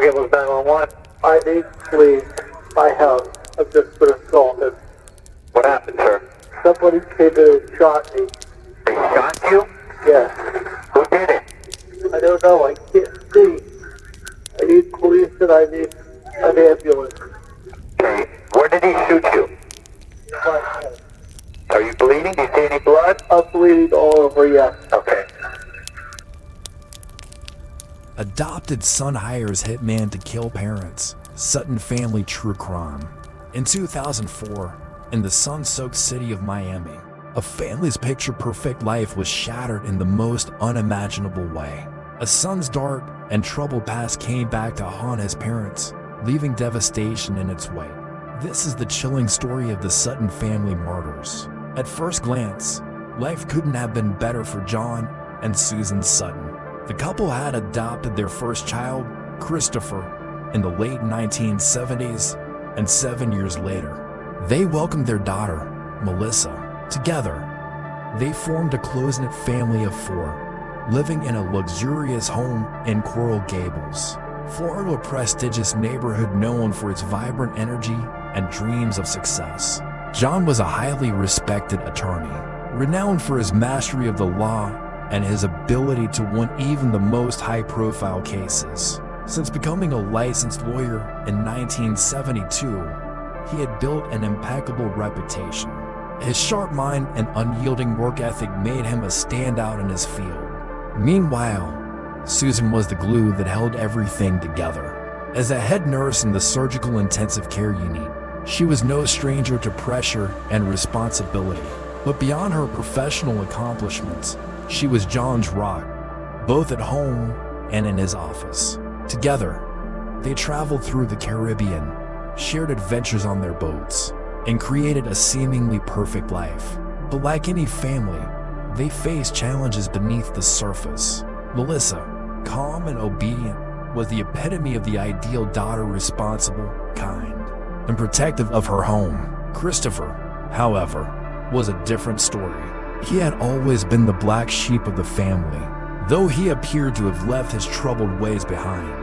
give us 911? I need please. My house. I've just been assaulted. What happened, sir? Somebody came in and shot me. They shot you? Yes. Who did it? I don't know. I can't see. I need police and I need an ambulance. Okay. Where did he shoot you? My head. Are you bleeding? Do you see any blood? I'm bleeding all over, yes. Okay. Adopted son hires hitman to kill parents. Sutton family true crime. In 2004, in the sun-soaked city of Miami, a family's picture-perfect life was shattered in the most unimaginable way. A son's dark and troubled past came back to haunt his parents, leaving devastation in its wake. This is the chilling story of the Sutton family murders. At first glance, life couldn't have been better for John and Susan Sutton. The couple had adopted their first child, Christopher, in the late 1970s, and 7 years later, they welcomed their daughter, Melissa. Together, they formed a close-knit family of 4, living in a luxurious home in Coral Gables, Florida, a prestigious neighborhood known for its vibrant energy and dreams of success. John was a highly respected attorney, renowned for his mastery of the law and his ability to win even the most high-profile cases. Since becoming a licensed lawyer in 1972, he had built an impeccable reputation. His sharp mind and unyielding work ethic made him a standout in his field. Meanwhile, Susan was the glue that held everything together. As a head nurse in the surgical intensive care unit, she was no stranger to pressure and responsibility. But beyond her professional accomplishments, she was John's rock, both at home and in his office. Together, they traveled through the Caribbean, shared adventures on their boats, and created a seemingly perfect life. But like any family, they faced challenges beneath the surface. Melissa, calm and obedient, was the epitome of the ideal daughter, responsible, kind, and protective of her home. Christopher, however, was a different story. He had always been the black sheep of the family, though he appeared to have left his troubled ways behind.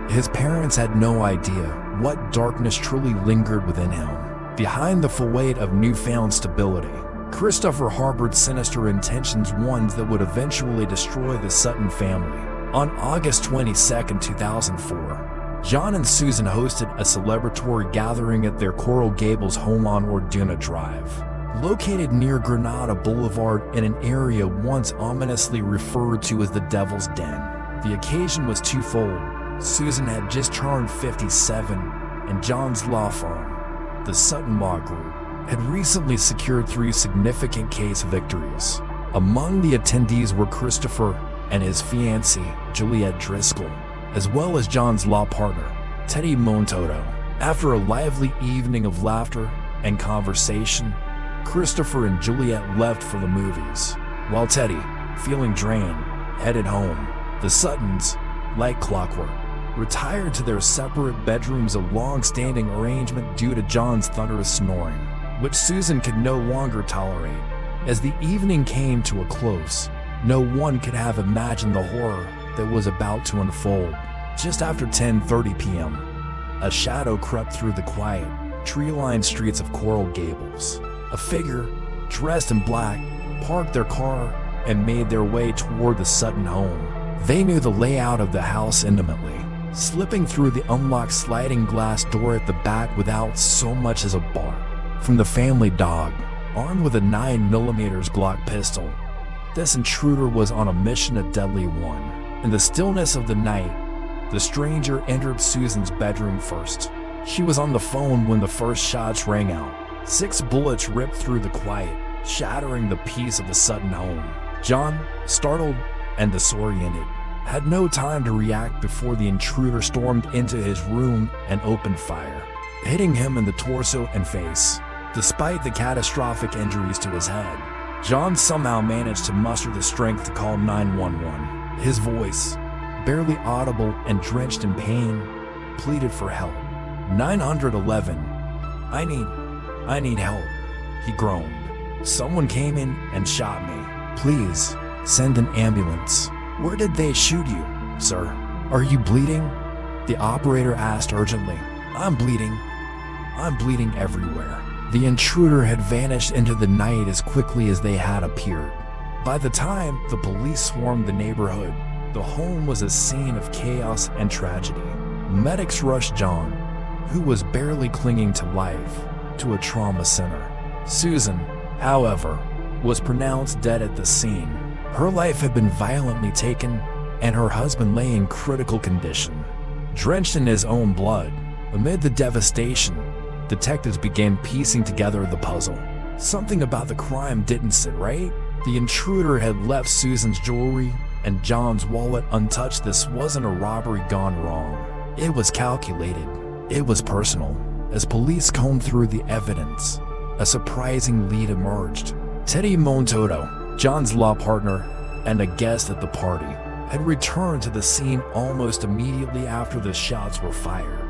His parents had no idea what darkness truly lingered within him. Behind the facade of newfound stability, Christopher harbored sinister intentions, ones that would eventually destroy the Sutton family. On August 22, 2004, John and Susan hosted a celebratory gathering at their Coral Gables home on Orduna Drive. Located near Granada Boulevard in an area once ominously referred to as the Devil's Den. The occasion was twofold. Susan had just turned 57, and John's law firm, the Sutton Law Group, had recently secured 3 significant case victories. Among the attendees were Christopher and his fiancée, Juliet Driscoll, as well as John's law partner, Teddy Montoto. After a lively evening of laughter and conversation, Christopher and Juliet left for the movies, while Teddy, feeling drained, headed home. The Suttons, like clockwork, retired to their separate bedrooms, a long-standing arrangement due to John's thunderous snoring, which Susan could no longer tolerate. As the evening came to a close, no one could have imagined the horror that was about to unfold. Just after 10:30 p.m., a shadow crept through the quiet, tree-lined streets of Coral Gables. A figure, dressed in black, parked their car and made their way toward the Sutton home. They knew the layout of the house intimately, slipping through the unlocked sliding glass door at the back without so much as a bark. From the family dog, armed with a 9mm Glock pistol, this intruder was on a mission, a deadly one. In the stillness of the night, the stranger entered Susan's bedroom first. She was on the phone when the first shots rang out. 6 bullets ripped through the quiet, shattering the peace of the Sutton home. John, startled and disoriented, had no time to react before the intruder stormed into his room and opened fire, hitting him in the torso and face. Despite the catastrophic injuries to his head, John somehow managed to muster the strength to call 911. His voice, barely audible and drenched in pain, pleaded for help. 911, I need help, he groaned. Someone came in and shot me. Please, send an ambulance. Where did they shoot you, sir? Are you bleeding? The operator asked urgently. I'm bleeding everywhere. The intruder had vanished into the night as quickly as they had appeared. By the time the police swarmed the neighborhood, the home was a scene of chaos and tragedy. Medics rushed John, who was barely clinging to life, to a trauma center. Susan, however, was pronounced dead at the scene. Her life had been violently taken, and her husband lay in critical condition. Drenched in his own blood, amid the devastation, detectives began piecing together the puzzle. Something about the crime didn't sit right. The intruder had left Susan's jewelry and John's wallet untouched. This wasn't a robbery gone wrong. It was calculated. It was personal. As police combed through the evidence, a surprising lead emerged. Teddy Montoto, John's law partner and a guest at the party, had returned to the scene almost immediately after the shots were fired.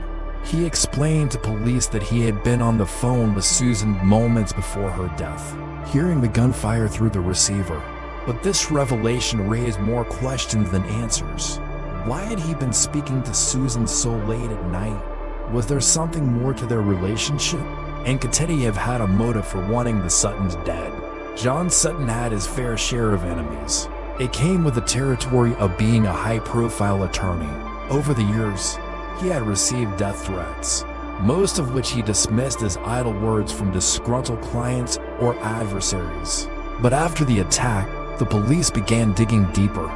He explained to police that he had been on the phone with Susan moments before her death, hearing the gunfire through the receiver. But this revelation raised more questions than answers. Why had he been speaking to Susan so late at night? Was there something more to their relationship? And could Teddy have had a motive for wanting the Suttons dead? John Sutton had his fair share of enemies. It came with the territory of being a high-profile attorney. Over the years, he had received death threats, most of which he dismissed as idle words from disgruntled clients or adversaries. But after the attack, the police began digging deeper.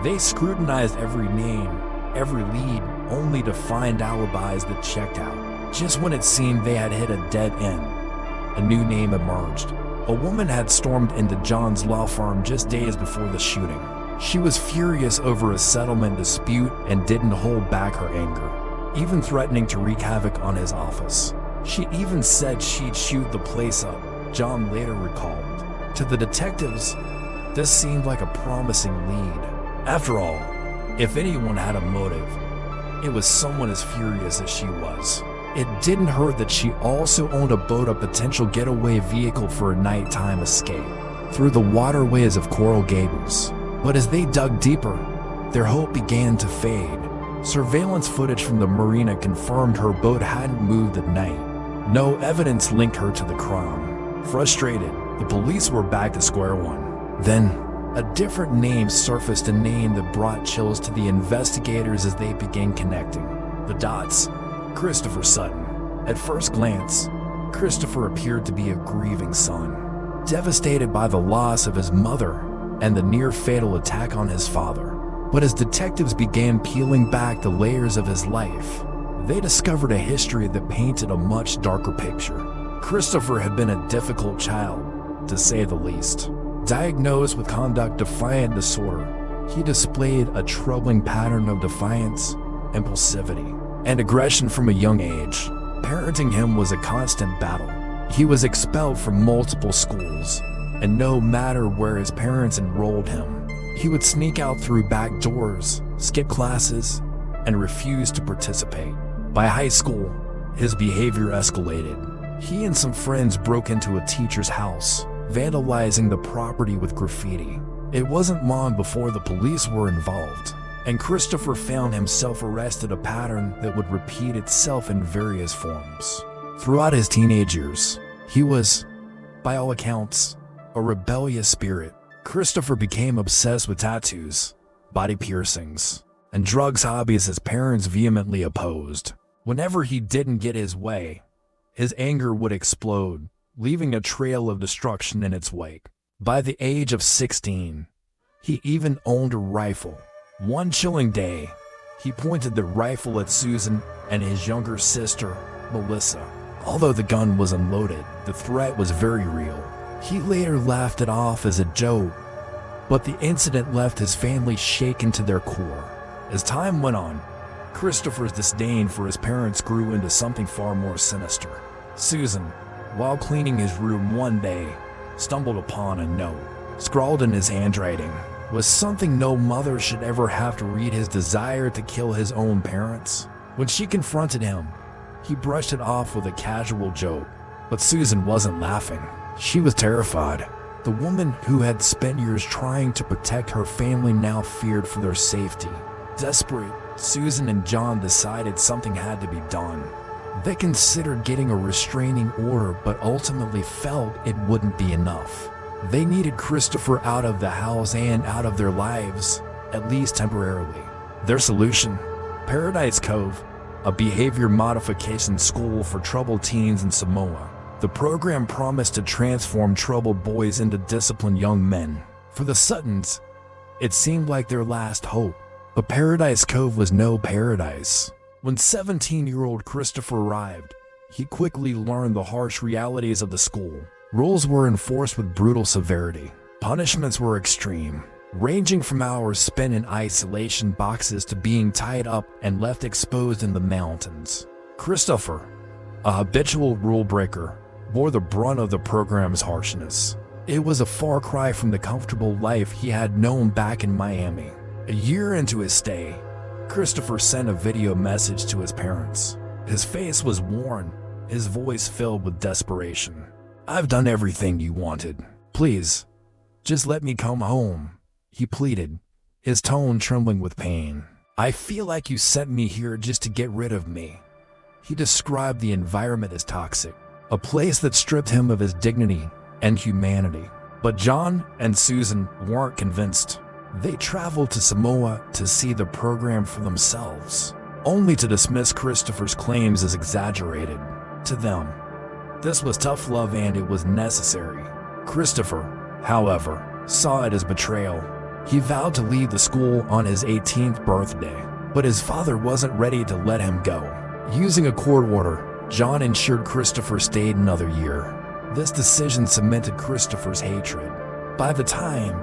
They scrutinized every name, every lead, only to find alibis that checked out. Just when it seemed they had hit a dead end, a new name emerged. A woman had stormed into John's law firm just days before the shooting. She was furious over a settlement dispute and didn't hold back her anger, even threatening to wreak havoc on his office. She even said she'd shoot the place up, John later recalled. To the detectives, this seemed like a promising lead. After all, if anyone had a motive, it was someone as furious as she was. It didn't hurt that she also owned a boat, a potential getaway vehicle for a nighttime escape through the waterways of Coral Gables. But as they dug deeper, their hope began to fade. Surveillance footage from the marina confirmed her boat hadn't moved at night. No evidence linked her to the crime. Frustrated, the police were back to square one. Then, a different name surfaced, a name that brought chills to the investigators as they began connecting the dots. Christopher Sutton. At first glance, Christopher appeared to be a grieving son, devastated by the loss of his mother and the near-fatal attack on his father. But as detectives began peeling back the layers of his life, they discovered a history that painted a much darker picture. Christopher had been a difficult child, to say the least. Diagnosed with conduct-defiant disorder, he displayed a troubling pattern of defiance, impulsivity, and aggression from a young age. Parenting him was a constant battle. He was expelled from multiple schools, and no matter where his parents enrolled him, he would sneak out through back doors, skip classes, and refuse to participate. By high school, his behavior escalated. He and some friends broke into a teacher's house, vandalizing the property with graffiti. It wasn't long before the police were involved, and Christopher found himself arrested, a pattern that would repeat itself in various forms. Throughout his teenage years, he was, by all accounts, a rebellious spirit. Christopher became obsessed with tattoos, body piercings, and drugs, hobbies his parents vehemently opposed. Whenever he didn't get his way, his anger would explode, leaving a trail of destruction in its wake. By the age of 16, he even owned a rifle. One chilling day, he pointed the rifle at Susan and his younger sister, Melissa. Although the gun was unloaded, the threat was very real. He later laughed it off as a joke, but the incident left his family shaken to their core. As time went on, Christopher's disdain for his parents grew into something far more sinister. Susan, while cleaning his room one day, stumbled upon a note, scrawled in his handwriting. Was something no mother should ever have to read, his desire to kill his own parents. When she confronted him, he brushed it off with a casual joke. But Susan wasn't laughing. She was terrified. The woman who had spent years trying to protect her family now feared for their safety. Desperate, Susan and John decided something had to be done. They considered getting a restraining order but ultimately felt it wouldn't be enough. They needed Christopher out of the house and out of their lives, at least temporarily. Their solution? Paradise Cove, a behavior modification school for troubled teens in Samoa. The program promised to transform troubled boys into disciplined young men. For the Suttons, it seemed like their last hope. But Paradise Cove was no paradise. When 17-year-old Christopher arrived, he quickly learned the harsh realities of the school. Rules were enforced with brutal severity. Punishments were extreme, ranging from hours spent in isolation boxes to being tied up and left exposed in the mountains. Christopher, a habitual rule breaker, bore the brunt of the program's harshness. It was a far cry from the comfortable life he had known back in Miami. A year into his stay, Christopher sent a video message to his parents. His face was worn, his voice filled with desperation. "I've done everything you wanted. Please, just let me come home," he pleaded, his tone trembling with pain. "I feel like you sent me here just to get rid of me." He described the environment as toxic, a place that stripped him of his dignity and humanity. But John and Susan weren't convinced. They traveled to Samoa to see the program for themselves, only to dismiss Christopher's claims as exaggerated. To them, this was tough love and it was necessary. Christopher, however, saw it as betrayal. He vowed to leave the school on his 18th birthday, but his father wasn't ready to let him go. Using a court order, John ensured Christopher stayed another year. This decision cemented Christopher's hatred. By the time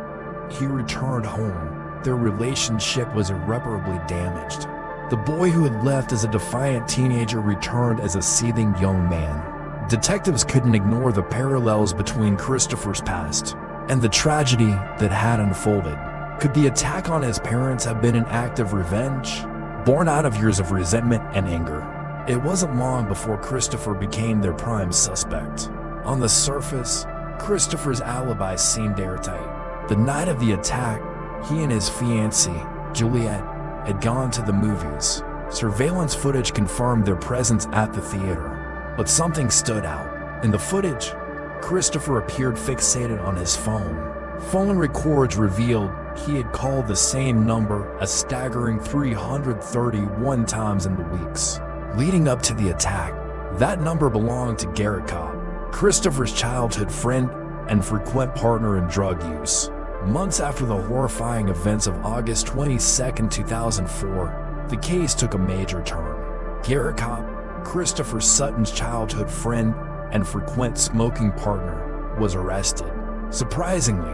he returned home, their relationship was irreparably damaged. The boy who had left as a defiant teenager returned as a seething young man. Detectives couldn't ignore the parallels between Christopher's past and the tragedy that had unfolded. Could the attack on his parents have been an act of revenge, born out of years of resentment and anger? It wasn't long before Christopher became their prime suspect. On the surface, Christopher's alibi seemed airtight. The night of the attack, he and his fiancée, Juliet, had gone to the movies. Surveillance footage confirmed their presence at the theater. But something stood out. In the footage, Christopher appeared fixated on his phone. Phone records revealed he had called the same number a staggering 331 times in the weeks leading up to the attack. That number belonged to Garrett Kopp, Christopher's childhood friend and frequent partner in drug use. Months after the horrifying events of August 22, 2004, the case took a major turn. Garrett Kopp, Christopher Sutton's childhood friend and frequent smoking partner, was arrested. Surprisingly,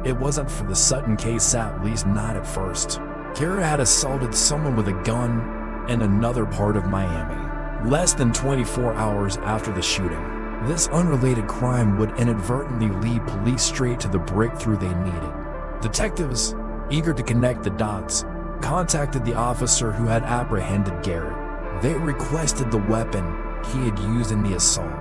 it wasn't for the Sutton case, at least not at first. Garrett had assaulted someone with a gun in another part of Miami, less than 24 hours after the shooting. This unrelated crime would inadvertently lead police straight to the breakthrough they needed. Detectives, eager to connect the dots, contacted the officer who had apprehended Garrett. They requested the weapon he had used in the assault.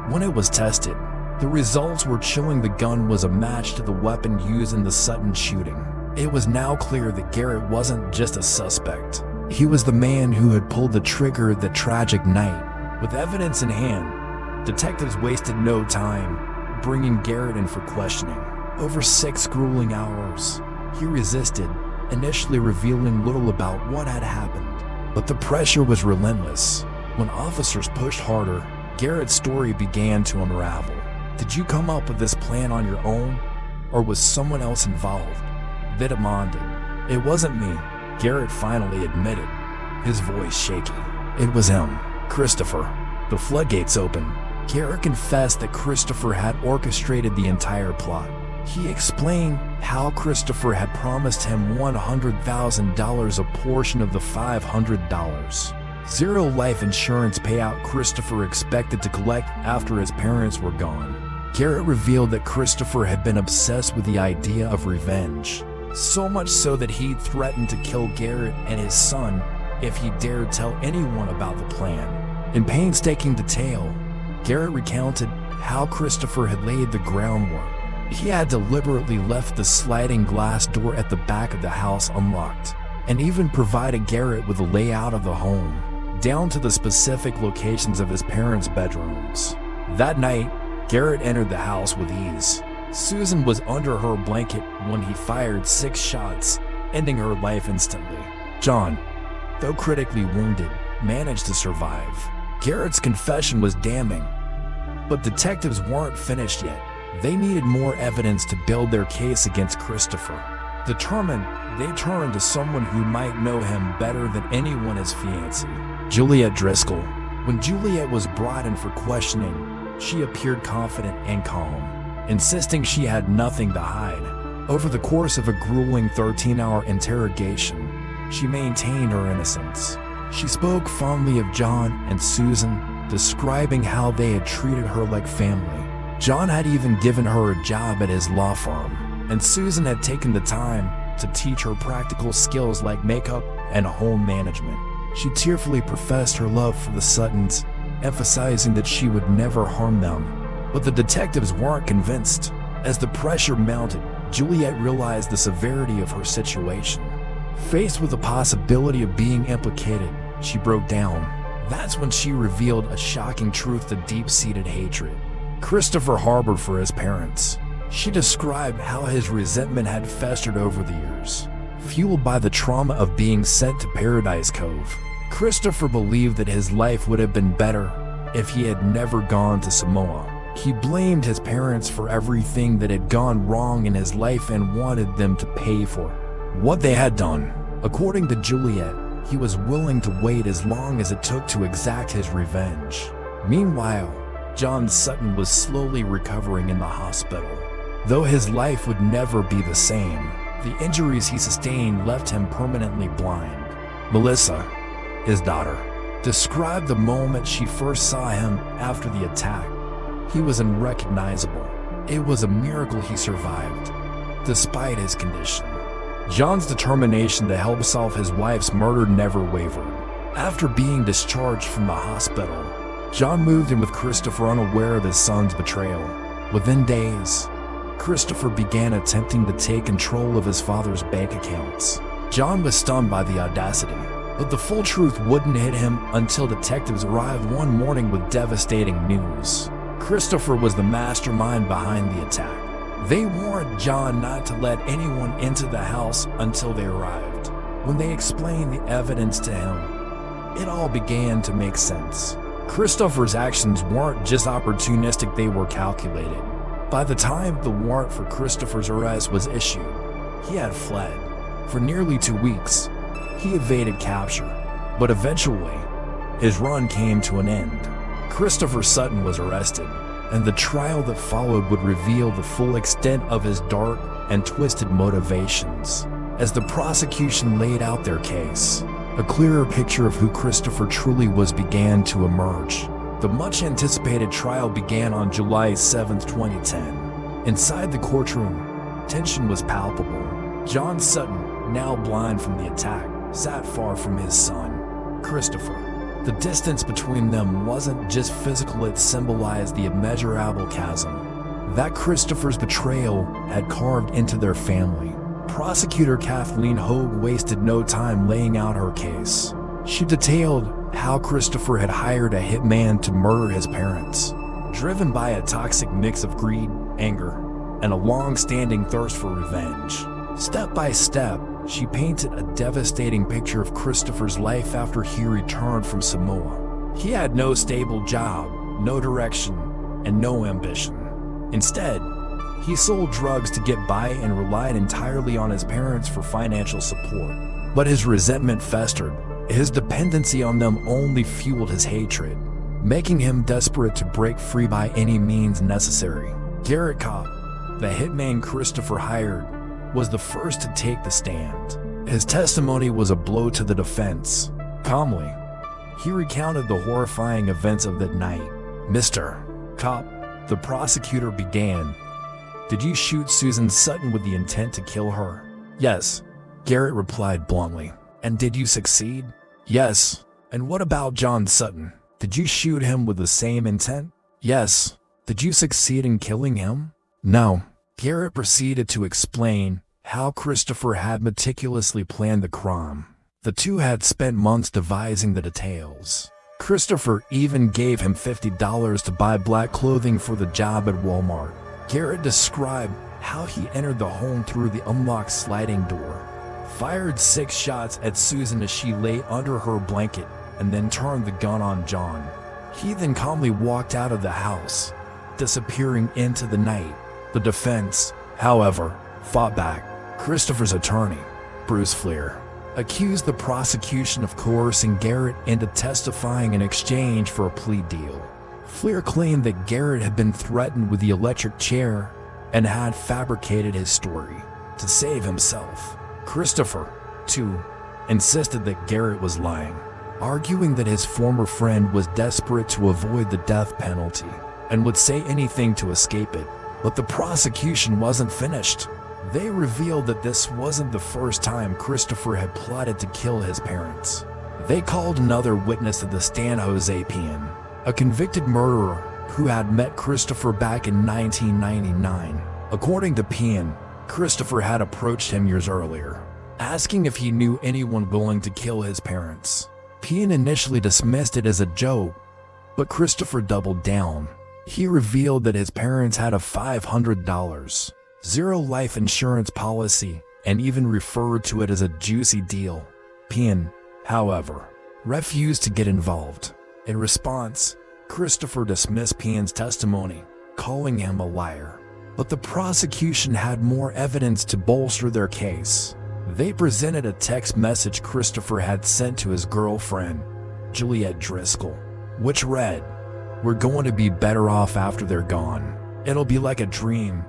When it was tested, the results were chilling. The gun was a match to the weapon used in the Sutton shooting. It was now clear that Garrett wasn't just a suspect. He was the man who had pulled the trigger that tragic night. With evidence in hand, detectives wasted no time bringing Garrett in for questioning. Over 6 grueling hours, he resisted, initially revealing little about what had happened. But the pressure was relentless. When officers pushed harder, Garrett's story began to unravel. Did you come up with this plan on your own, or was someone else involved? They demanded. It wasn't me, Garrett finally admitted, his voice shaky. It was him, Christopher. The floodgates opened. Garrett confessed that Christopher had orchestrated the entire plot. He explained how Christopher had promised him $100,000, a portion of the $500. Zero life insurance payout Christopher expected to collect after his parents were gone. Garrett revealed that Christopher had been obsessed with the idea of revenge, so much so that he threatened to kill Garrett and his son if he dared tell anyone about the plan. In painstaking detail, Garrett recounted how Christopher had laid the groundwork. He had deliberately left the sliding glass door at the back of the house unlocked. and even provided Garrett with a layout of the home, down to the specific locations of his parents' bedrooms. That night, Garrett entered the house with ease. Susan was under her blanket when he fired 6 shots, ending her life instantly. John, though critically wounded, managed to survive. Garrett's confession was damning, but detectives weren't finished yet. They needed more evidence to build their case against Christopher. Determined, they turned to someone who might know him better than anyone, his fiancée, Juliet Driscoll. When Juliet was brought in for questioning, she appeared confident and calm, insisting she had nothing to hide. Over the course of a grueling 13-hour interrogation, she maintained her innocence. She spoke fondly of John and Susan, describing how they had treated her like family. John had even given her a job at his law firm, and Susan had taken the time to teach her practical skills like makeup and home management. She tearfully professed her love for the Suttons, emphasizing that she would never harm them. But the detectives weren't convinced. As the pressure mounted, Juliet realized the severity of her situation. Faced with the possibility of being implicated, she broke down. That's when she revealed a shocking truth: the deep-seated hatred Christopher harbored for his parents. She described how his resentment had festered over the years, fueled by the trauma of being sent to Paradise Cove. Christopher believed that his life would have been better if he had never gone to Samoa. He blamed his parents for everything that had gone wrong in his life and wanted them to pay for what they had done. According to Juliet, he was willing to wait as long as it took to exact his revenge. Meanwhile, John Sutton was slowly recovering in the hospital. Though his life would never be the same, the injuries he sustained left him permanently blind. Melissa, his daughter, described the moment she first saw him after the attack. He was unrecognizable. It was a miracle he survived, despite his condition. John's determination to help solve his wife's murder never wavered. After being discharged from the hospital, John moved in with Christopher, unaware of his son's betrayal. Within days, Christopher began attempting to take control of his father's bank accounts. John was stunned by the audacity, but the full truth wouldn't hit him until detectives arrived one morning with devastating news. Christopher was the mastermind behind the attack. They warned John not to let anyone into the house until they arrived. When they explained the evidence to him, it all began to make sense. Christopher's actions weren't just opportunistic, they were calculated. By the time the warrant for Christopher's arrest was issued, he had fled. For nearly 2 weeks, he evaded capture, but eventually, his run came to an end. Christopher Sutton was arrested, and the trial that followed would reveal the full extent of his dark and twisted motivations. As the prosecution laid out their case, a clearer picture of who Christopher truly was began to emerge. The much-anticipated trial began on July 7, 2010. Inside the courtroom, tension was palpable. John Sutton, now blind from the attack, sat far from his son, Christopher. The distance between them wasn't just physical, it symbolized the immeasurable chasm that Christopher's betrayal had carved into their family. Prosecutor Kathleen Hogue wasted no time laying out her case. She detailed how Christopher had hired a hitman to murder his parents, driven by a toxic mix of greed, anger, and a long-standing thirst for revenge. Step by step, she painted a devastating picture of Christopher's life after he returned from Samoa. He had no stable job, no direction, and no ambition. Instead, he sold drugs to get by and relied entirely on his parents for financial support. But his resentment festered. His dependency on them only fueled his hatred, making him desperate to break free by any means necessary. Garrett Kopp, the hitman Christopher hired, was the first to take the stand. His testimony was a blow to the defense. Calmly, he recounted the horrifying events of that night. "Mr. Kopp," the prosecutor began, "did you shoot Susan Sutton with the intent to kill her?" "Yes," Garrett replied bluntly. "And did you succeed?" "Yes." "And what about John Sutton? Did you shoot him with the same intent?" "Yes." "Did you succeed in killing him?" "No." Garrett proceeded to explain how Christopher had meticulously planned the crime. The two had spent months devising the details. Christopher even gave him $50 to buy black clothing for the job at Walmart. Garrett described how he entered the home through the unlocked sliding door, fired 6 shots at Susan as she lay under her blanket, and then turned the gun on John. He then calmly walked out of the house, disappearing into the night. The defense, however, fought back. Christopher's attorney, Bruce Fleer, accused the prosecution of coercing Garrett into testifying in exchange for a plea deal. Fleer claimed that Garrett had been threatened with the electric chair and had fabricated his story to save himself. Christopher, too, insisted that Garrett was lying, arguing that his former friend was desperate to avoid the death penalty and would say anything to escape it. But the prosecution wasn't finished. They revealed that this wasn't the first time Christopher had plotted to kill his parents. They called another witness to the stand, Jose Pian, a convicted murderer who had met Christopher back in 1999. According to Pian, Christopher had approached him years earlier, asking if he knew anyone willing to kill his parents. Pian initially dismissed it as a joke, but Christopher doubled down. He revealed that his parents had a $500 zero life insurance policy and even referred to it as a juicy deal. Pian, however, refused to get involved. In response, Christopher dismissed Pian's testimony, calling him a liar. But the prosecution had more evidence to bolster their case. They presented a text message Christopher had sent to his girlfriend, Juliet Driscoll, which read, "We're going to be better off after they're gone. It'll be like a dream."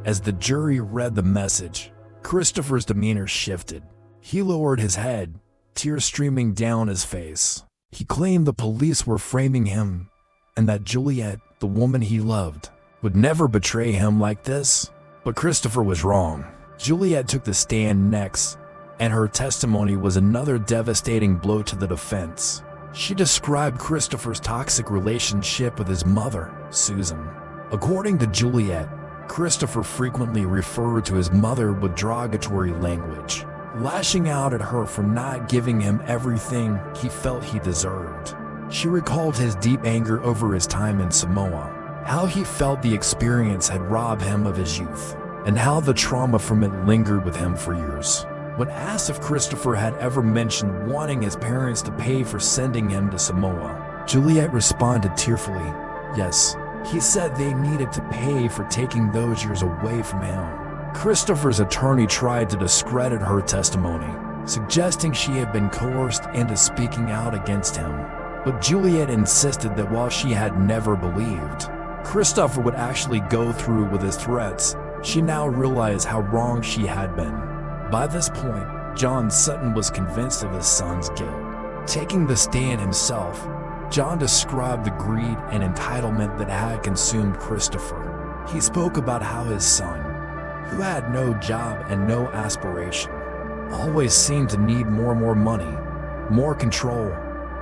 As the jury read the message, Christopher's demeanor shifted. He lowered his head, tears streaming down his face. He claimed the police were framing him and that Juliet, the woman he loved, would never betray him like this. But Christopher was wrong. Juliet took the stand next, and her testimony was another devastating blow to the defense. She described Christopher's toxic relationship with his mother, Susan. According to Juliet, Christopher frequently referred to his mother with derogatory language, lashing out at her for not giving him everything he felt he deserved. She recalled his deep anger over his time in Samoa, how he felt the experience had robbed him of his youth, and how the trauma from it lingered with him for years. When asked if Christopher had ever mentioned wanting his parents to pay for sending him to Samoa, Juliet responded tearfully, "Yes, he said they needed to pay for taking those years away from him." Christopher's attorney tried to discredit her testimony, suggesting she had been coerced into speaking out against him. But Juliet insisted that while she had never believed Christopher would actually go through with his threats, she now realized how wrong she had been. By this point, John Sutton was convinced of his son's guilt. Taking the stand himself, John described the greed and entitlement that had consumed Christopher. He spoke about how his son, who had no job and no aspiration, always seemed to need more money, more control,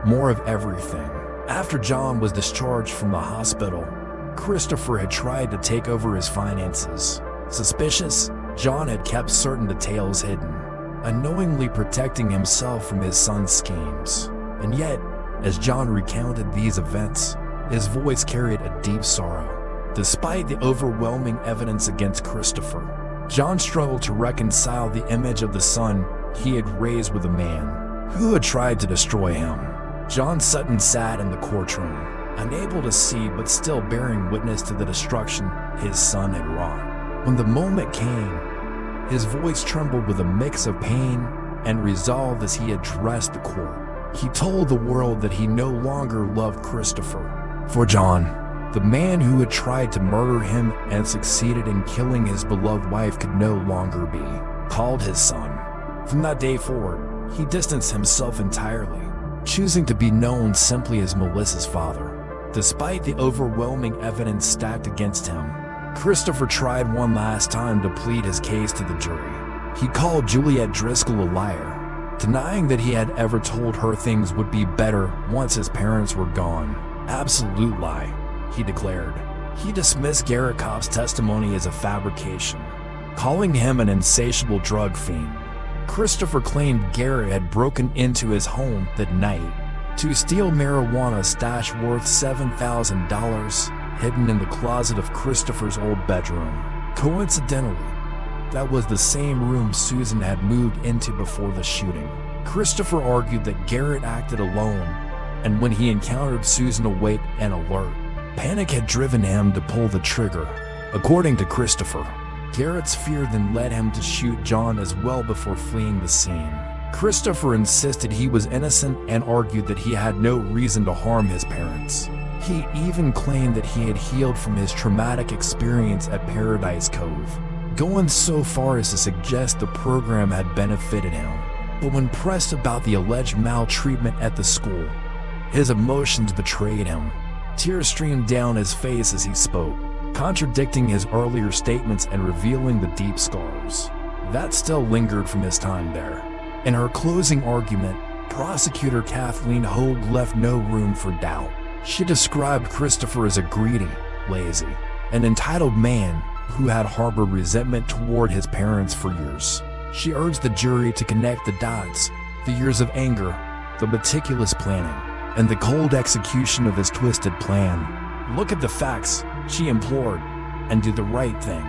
more of everything. After John was discharged from the hospital, Christopher had tried to take over his finances. Suspicious, John had kept certain details hidden, unknowingly protecting himself from his son's schemes. And yet, as John recounted these events, his voice carried a deep sorrow. Despite the overwhelming evidence against Christopher, John struggled to reconcile the image of the son he had raised with a man who had tried to destroy him. John Sutton sat in the courtroom, unable to see but still bearing witness to the destruction his son had wrought. When the moment came, his voice trembled with a mix of pain and resolve as he addressed the court. He told the world that he no longer loved Christopher. For John, the man who had tried to murder him and succeeded in killing his beloved wife could no longer be called his son. From that day forward, he distanced himself entirely, choosing to be known simply as Melissa's father. Despite the overwhelming evidence stacked against him, Christopher tried one last time to plead his case to the jury. He called Juliet Driscoll a liar, denying that he had ever told her things would be better once his parents were gone. Absolute lie, he declared. He dismissed Garrett Kopp's testimony as a fabrication, calling him an insatiable drug fiend. Christopher claimed Garrett had broken into his home that night to steal marijuana stash worth $7,000 hidden in the closet of Christopher's old bedroom. Coincidentally, that was the same room Susan had moved into before the shooting. Christopher argued that Garrett acted alone, and when he encountered Susan awake and alert, panic had driven him to pull the trigger. According to Christopher, Garrett's fear then led him to shoot John as well before fleeing the scene. Christopher insisted he was innocent and argued that he had no reason to harm his parents. He even claimed that he had healed from his traumatic experience at Paradise Cove, going so far as to suggest the program had benefited him. But when pressed about the alleged maltreatment at the school, his emotions betrayed him. Tears streamed down his face as he spoke, contradicting his earlier statements and revealing the deep scars that still lingered from his time there. In her closing argument, prosecutor Kathleen Hogue left no room for doubt. She described Christopher as a greedy, lazy, and entitled man who had harbored resentment toward his parents for years. She urged the jury to connect the dots, the years of anger, the meticulous planning, and the cold execution of his twisted plan. Look at the facts, she implored, and do the right thing.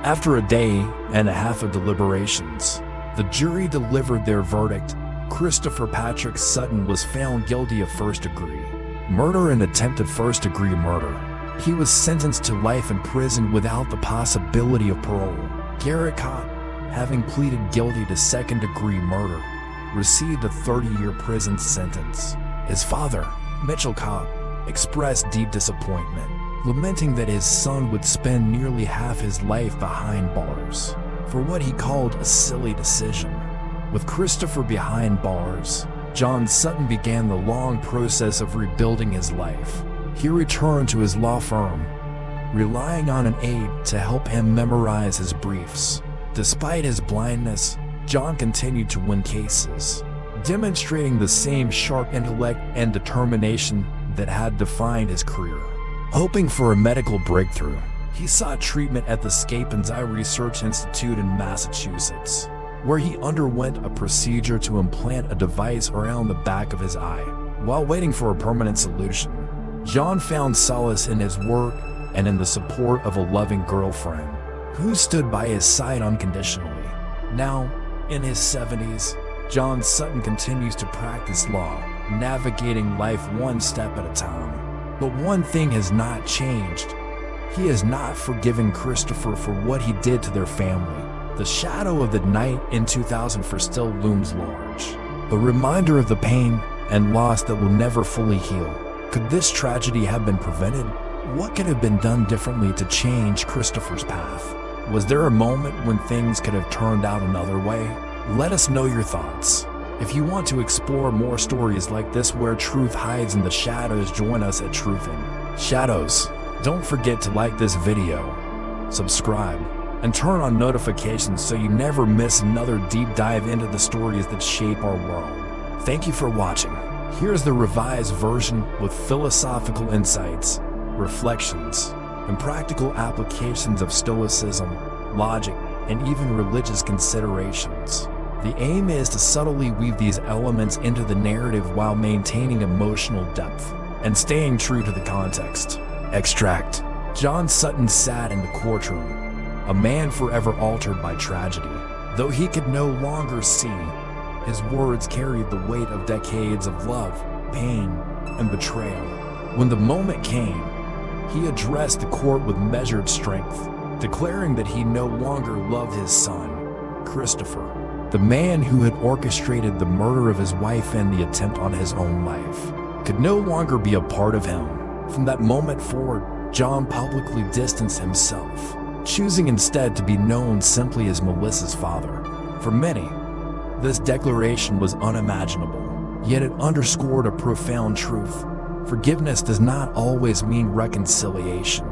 After a day and a half of deliberations, the jury delivered their verdict. Christopher Patrick Sutton was found guilty of first-degree murder and attempted first-degree murder. He was sentenced to life in prison without the possibility of parole. Garrett Kopp, having pleaded guilty to second-degree murder, received a 30-year prison sentence. His father, Mitchell Kopp, expressed deep disappointment, lamenting that his son would spend nearly half his life behind bars for what he called a silly decision. With Christopher behind bars, John Sutton began the long process of rebuilding his life. He returned to his law firm, relying on an aide to help him memorize his briefs. Despite his blindness, John continued to win cases, demonstrating the same sharp intellect and determination that had defined his career. Hoping for a medical breakthrough, he sought treatment at the Scapin's Eye Research Institute in Massachusetts, where he underwent a procedure to implant a device around the back of his eye. While waiting for a permanent solution, John found solace in his work and in the support of a loving girlfriend who stood by his side unconditionally. Now, in his 70s, John Sutton continues to practice law, navigating life one step at a time. But one thing has not changed. He has not forgiven Christopher for what he did to their family. The shadow of the night in 2004 still looms large, a reminder of the pain and loss that will never fully heal. Could this tragedy have been prevented? What could have been done differently to change Christopher's path? Was there a moment when things could have turned out another way? Let us know your thoughts. If you want to explore more stories like this where truth hides in the shadows, join us at Truthing Shadows. Don't forget to like this video, subscribe, and turn on notifications so you never miss another deep dive into the stories that shape our world. Thank you for watching. Here's the revised version with philosophical insights, reflections, and practical applications of stoicism, logic, and even religious considerations. The aim is to subtly weave these elements into the narrative while maintaining emotional depth and staying true to the context. Extract. John Sutton sat in the courtroom, a man forever altered by tragedy. Though he could no longer see, his words carried the weight of decades of love, pain, and betrayal. When the moment came, he addressed the court with measured strength, declaring that he no longer loved his son, Christopher, the man who had orchestrated the murder of his wife and the attempt on his own life, could no longer be a part of him. From that moment forward, John publicly distanced himself, choosing instead to be known simply as Melissa's father. For many, this declaration was unimaginable, yet it underscored a profound truth. Forgiveness does not always mean reconciliation.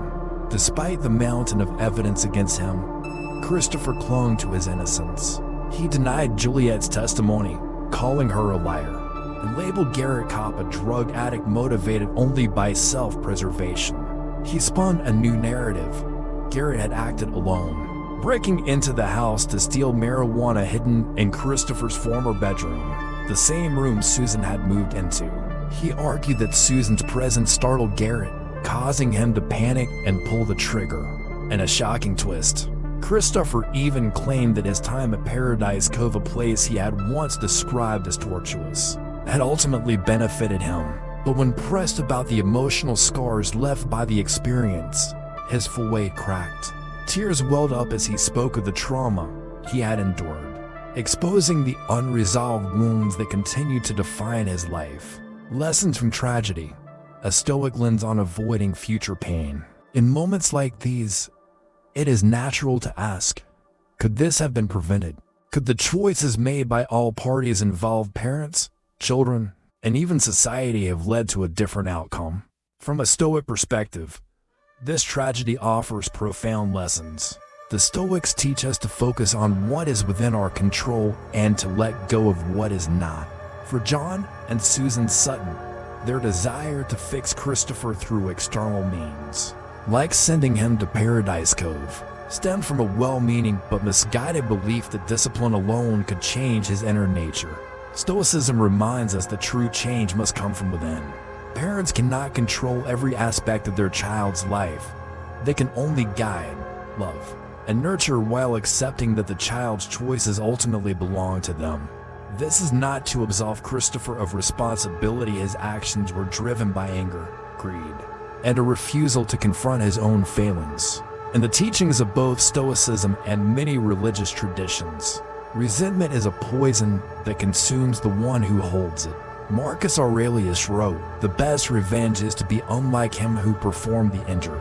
Despite the mountain of evidence against him, Christopher clung to his innocence. He denied Juliet's testimony, calling her a liar, and labeled Garrett Kopp a drug addict motivated only by self-preservation. He spun a new narrative. Garrett had acted alone, breaking into the house to steal marijuana hidden in Christopher's former bedroom, the same room Susan had moved into. He argued that Susan's presence startled Garrett, causing him to panic and pull the trigger. In a shocking twist, Christopher even claimed that his time at Paradise Cove, a place he had once described as tortuous, had ultimately benefited him. But when pressed about the emotional scars left by the experience, his full weight cracked. Tears welled up as he spoke of the trauma he had endured, exposing the unresolved wounds that continued to define his life. Lessons from tragedy, a stoic lens on avoiding future pain. In moments like these, it is natural to ask, could this have been prevented? Could the choices made by all parties involved parents, children, and even society have led to a different outcome? From a Stoic perspective, this tragedy offers profound lessons. The Stoics teach us to focus on what is within our control and to let go of what is not. For John and Susan Sutton, their desire to fix Christopher through external means, like sending him to Paradise Cove, stemmed from a well-meaning but misguided belief that discipline alone could change his inner nature. Stoicism reminds us that true change must come from within. Parents cannot control every aspect of their child's life. They can only guide, love, and nurture while accepting that the child's choices ultimately belong to them. This is not to absolve Christopher of responsibility. His actions were driven by anger, greed, and a refusal to confront his own failings. In the teachings of both Stoicism and many religious traditions, resentment is a poison that consumes the one who holds it. Marcus Aurelius wrote, "The best revenge is to be unlike him who performed the injury."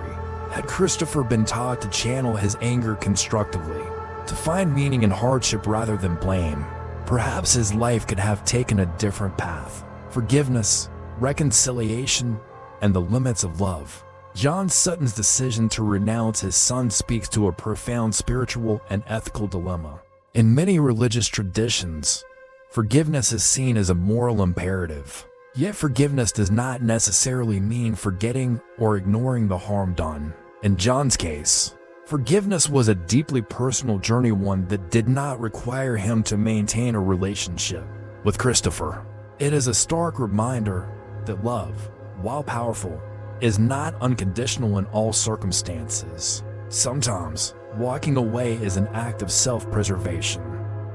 Had Christopher been taught to channel his anger constructively, to find meaning in hardship rather than blame, perhaps his life could have taken a different path. Forgiveness, reconciliation, and the limits of love. John Sutton's decision to renounce his son speaks to a profound spiritual and ethical dilemma. In many religious traditions, forgiveness is seen as a moral imperative. Yet forgiveness does not necessarily mean forgetting or ignoring the harm done. In John's case, forgiveness was a deeply personal journey, one that did not require him to maintain a relationship with Christopher. It is a stark reminder that love, while powerful, is not unconditional in all circumstances. Sometimes, walking away is an act of self-preservation.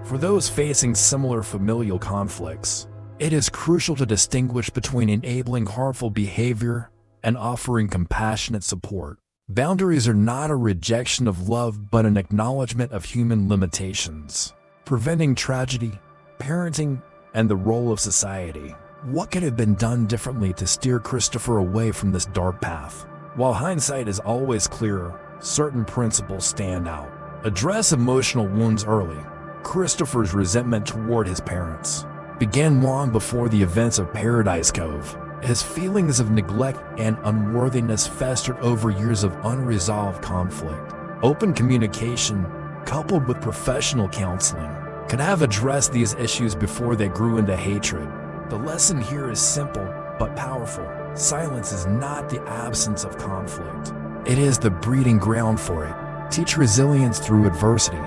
For those facing similar familial conflicts, it is crucial to distinguish between enabling harmful behavior and offering compassionate support. Boundaries are not a rejection of love but an acknowledgement of human limitations. Preventing tragedy, parenting, and the role of society. What could have been done differently to steer Christopher away from this dark path? While hindsight is always clearer, certain principles stand out. Address emotional wounds early. Christopher's resentment toward his parents began long before the events of Paradise Cove. His feelings of neglect and unworthiness festered over years of unresolved conflict. Open communication, coupled with professional counseling, could have addressed these issues before they grew into hatred. The lesson here is simple but powerful. Silence is not the absence of conflict. It is the breeding ground for it. Teach resilience through adversity.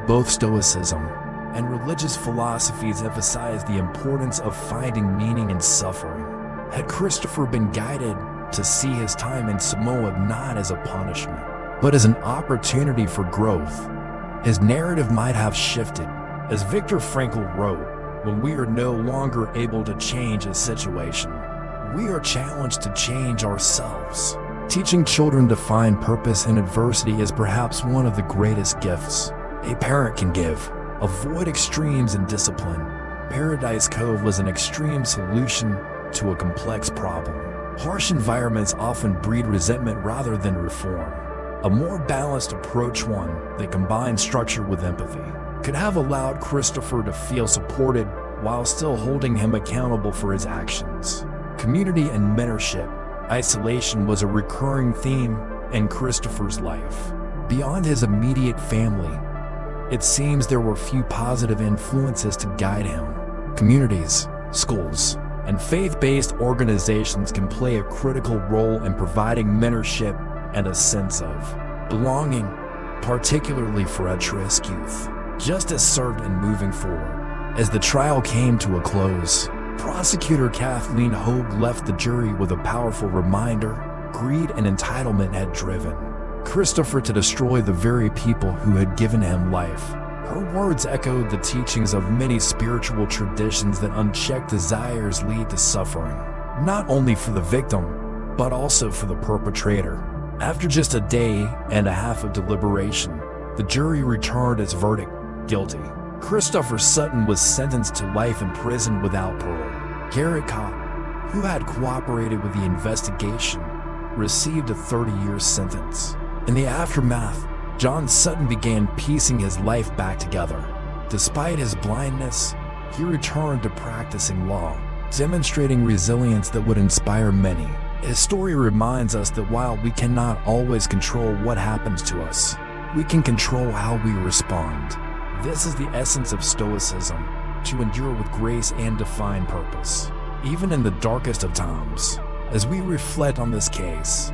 Both Stoicism and religious philosophies emphasize the importance of finding meaning in suffering. Had Christopher been guided to see his time in Samoa not as a punishment, but as an opportunity for growth, his narrative might have shifted. As Viktor Frankl wrote, "When we are no longer able to change a situation, we are challenged to change ourselves." Teaching children to find purpose in adversity is perhaps one of the greatest gifts a parent can give. Avoid extremes in discipline. Paradise Cove was an extreme solution to a complex problem. Harsh environments often breed resentment rather than reform. A more balanced approach, one that combines structure with empathy, could have allowed Christopher to feel supported while still holding him accountable for his actions. Community and mentorship. Isolation was a recurring theme in Christopher's life. Beyond his immediate family, it seems there were few positive influences to guide him. Communities, schools, and faith-based organizations can play a critical role in providing mentorship and a sense of belonging. particularly for at-risk youth. Justice served in moving forward. As the trial came to a close, prosecutor Kathleen Hogue left the jury with a powerful reminder: greed and entitlement had driven Christopher to destroy the very people who had given him life. Her words echoed the teachings of many spiritual traditions that unchecked desires lead to suffering, not only for the victim, but also for the perpetrator. After just a day and a half of deliberation, the jury returned its verdict: guilty. Christopher Sutton was sentenced to life in prison without parole. Garrett Kopp, who had cooperated with the investigation, received a 30-year sentence. In the aftermath, John Sutton began piecing his life back together. Despite his blindness, he returned to practicing law, demonstrating resilience that would inspire many. His story reminds us that while we cannot always control what happens to us, we can control how we respond. This is the essence of Stoicism: to endure with grace and define purpose, even in the darkest of times. As we reflect on this case,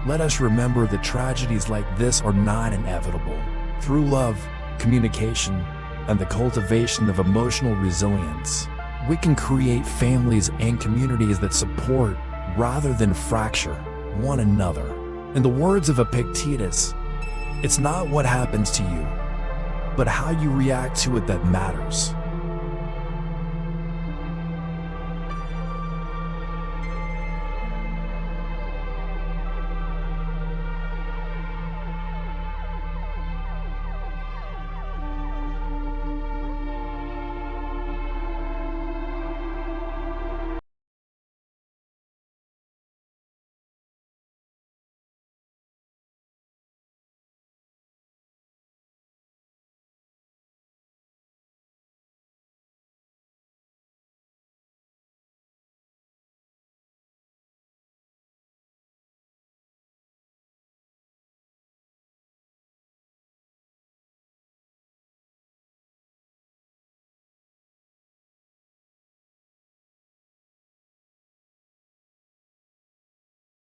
let us remember that tragedies like this are not inevitable. Through love, communication, and the cultivation of emotional resilience, we can create families and communities that support, rather than fracture, one another. In the words of Epictetus, it's not what happens to you, but how you react to it that matters.